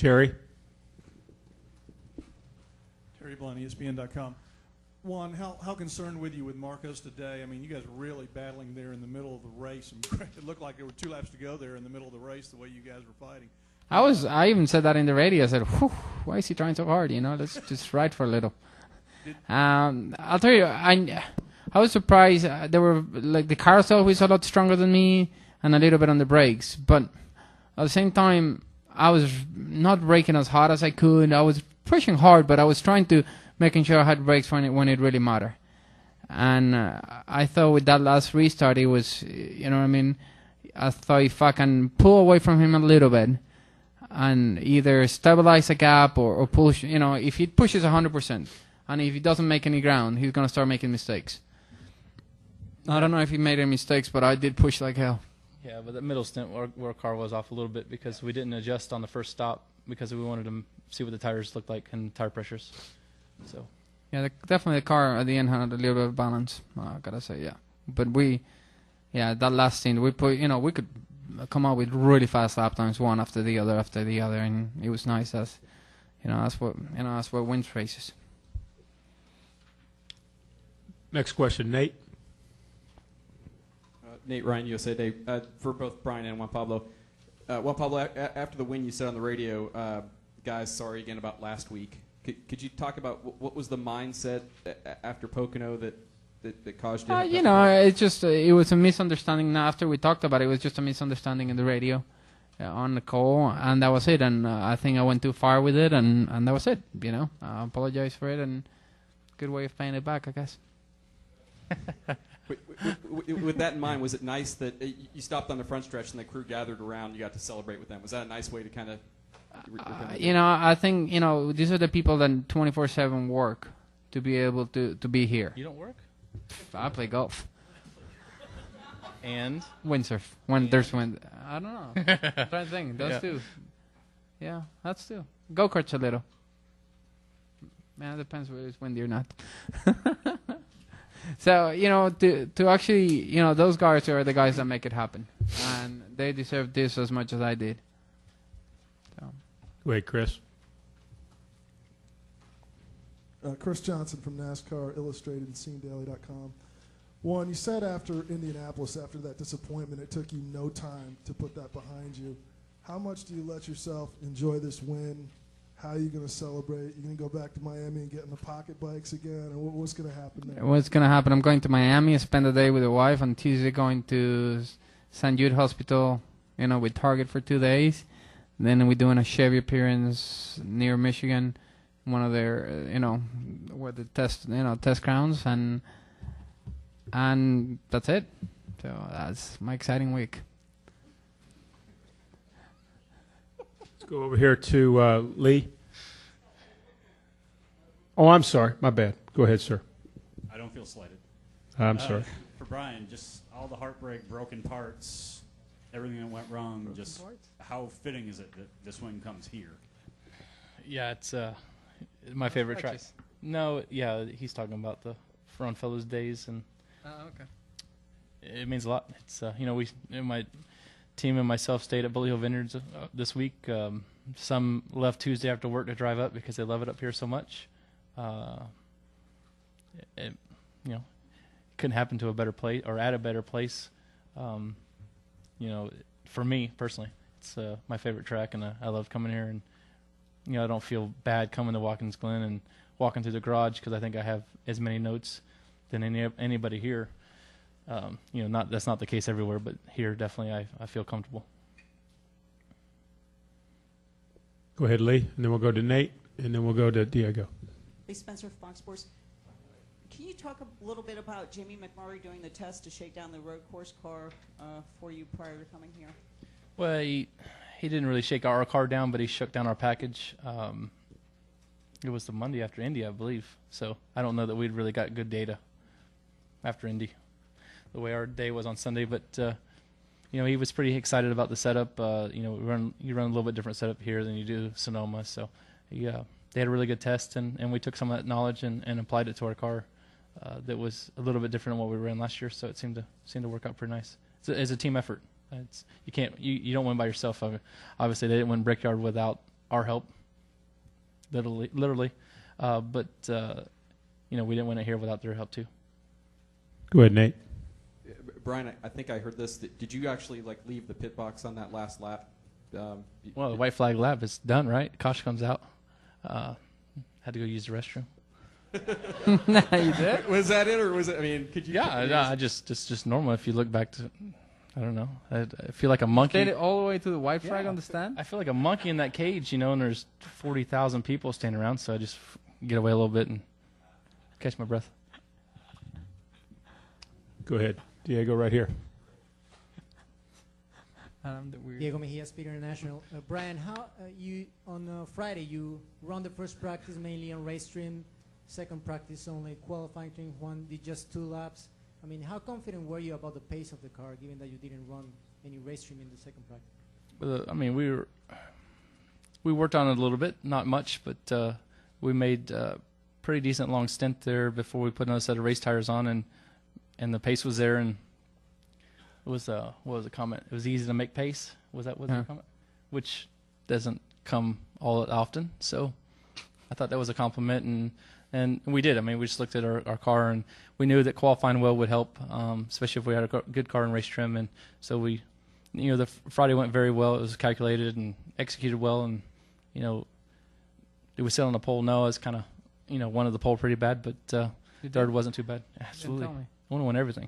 Terry? Terry Blunt, ESPN.com. Juan, how concerned with you with Marcos today? I mean, you guys are really battling there in the middle of the race. And it looked like there were 2 laps to go there in the middle of the race, the way you guys were fighting. I even said that in the radio. I said, whew, why is he trying so hard? Let's just ride for a little. I'll tell you, I was surprised. They were like the carousel was a lot stronger than me, and a little bit on the brakes. But at the same time, I was not braking as hard as I could. I was pushing hard, but I was trying to making sure I had brakes when it really mattered. And I thought with that last restart, it was, I thought if I can pull away from him a little bit and either stabilize a gap or push, if he pushes 100%, and if he doesn't make any ground, he's going to start making mistakes. I don't know if he made any mistakes, but I did push like hell. Yeah, but the middle stint, our car was off a little bit because we didn't adjust on the first stop because we wanted to see what the tires looked like and tire pressures. So. Yeah, definitely the car at the end had a little bit of balance. I gotta say, yeah. But that last stint, we could come out with really fast lap times, one after the other, and it was nice. That's what wins races. Next question, Nate. Nate Ryan, USA Today. For both Brian and Juan Pablo. Juan Pablo, after the win you said on the radio, guys, sorry again about last week. Could you talk about what was the mindset after Pocono that caused you? It was a misunderstanding. After we talked about it, it was just a misunderstanding in the radio on the call, and that was it. And I think I went too far with it, and that was it. I apologize for it, and good way of paying it back, I guess. With that in mind, was it nice that you stopped on the front stretch and the crew gathered around? You got to celebrate with them. Was that a nice way to kind of? I think these are the people that 24/7 work to be able to be here. You don't work? I play golf and windsurf when there's wind. I don't know. I'm trying to think. Those two. Yeah, that's two. Go karts a little. Man, it depends whether it's windy or not. So to actually those guys are the guys that make it happen, and they deserve this as much as I did. Wait, Chris. Chris Johnson from NASCAR Illustrated and SceneDaily.com. Juan, you said after Indianapolis, after that disappointment, it took you no time to put that behind you. How much do you let yourself enjoy this win? How are you going to celebrate? You going to go back to Miami and get in the pocket bikes again? Or what's going to happen there? What's going to happen? I'm going to Miami, spend the day with the wife. On Tuesday, going to St. Jude Hospital, with Target for 2 days. Then we're doing a Chevy appearance near Michigan, one of their, where the test grounds, and that's it. So that's my exciting week. Let's go over here to Lee. Oh, I'm sorry. My bad. Go ahead, sir. I don't feel slighted. I'm sorry. For Brian, just all the heartbreak, broken parts, everything that went wrong, just how fitting is it that this win comes here? Yeah, it's my favorite track. No, yeah, he's talking about the Front Fellows days, and okay. It means a lot. It's my team and myself stayed at Bully Hill Vineyards this week. Some left Tuesday after work to drive up because they love it up here so much. It couldn't happen to a better place or at a better place. For me personally, it's my favorite track, and I love coming here. And I don't feel bad coming to Watkins Glen and walking through the garage because I think I have as many notes than anybody here. That's not the case everywhere, but here definitely I feel comfortable. Go ahead, Lee, and then we'll go to Nate, and then we'll go to Diego. Lee Spencer, Fox Sports. Can you talk a little bit about Jamie McMurray doing the test to shake down the road course car for you prior to coming here? Well, he didn't really shake our car down, but he shook down our package. It was the Monday after Indy, I believe. So I don't know that we'd really got good data after Indy, the way our day was on Sunday. But he was pretty excited about the setup. You run a little bit different setup here than you do Sonoma. So they had a really good test, and we took some of that knowledge and applied it to our car. That was a little bit different than what we ran last year, so it seemed to work out pretty nice. It's a team effort. You don't win by yourself. Obviously, they didn't win Brickyard without our help, literally. But you know, we didn't win it here without their help too. Go ahead, Nate. Brian, I think I heard this. Did you actually like leave the pit box on that last lap? Well, the white flag lap is done, right? Caution comes out. Had to go use the restroom. You did? Was that it, or was it? I mean, could you? Yeah, it's just normal. If you look back to, I don't know. I feel like a monkey. Stayed all the way to the white flag on the stand? I feel like a monkey in that cage, you know, and there's 40,000 people standing around, so I just get away a little bit and catch my breath. Go ahead. Diego, right here. I'm the weird. Diego Mejia, Speed International. Brian, how you on Friday you run the first practice mainly on race stream, second practice only qualifying stream, one did just 2 laps. I mean, how confident were you about the pace of the car, given that you didn't run any race stream in the second practice? I mean, we worked on it a little bit, not much, but we made a pretty decent long stint there before we put another set of race tires on, and the pace was there, and it was what was the comment? It was easy to make pace. Was that the comment? Which doesn't come all that often. So I thought that was a compliment, and we did. I mean, we just looked at our car, and we knew that qualifying well would help, especially if we had a good car in race trim. And so we, you know, the Friday went very well. It was calculated and executed well, and you know, did we sit on the pole? No, I was kind of, you know, wanted the pole pretty bad, but third wasn't too bad. Absolutely, I want to win everything.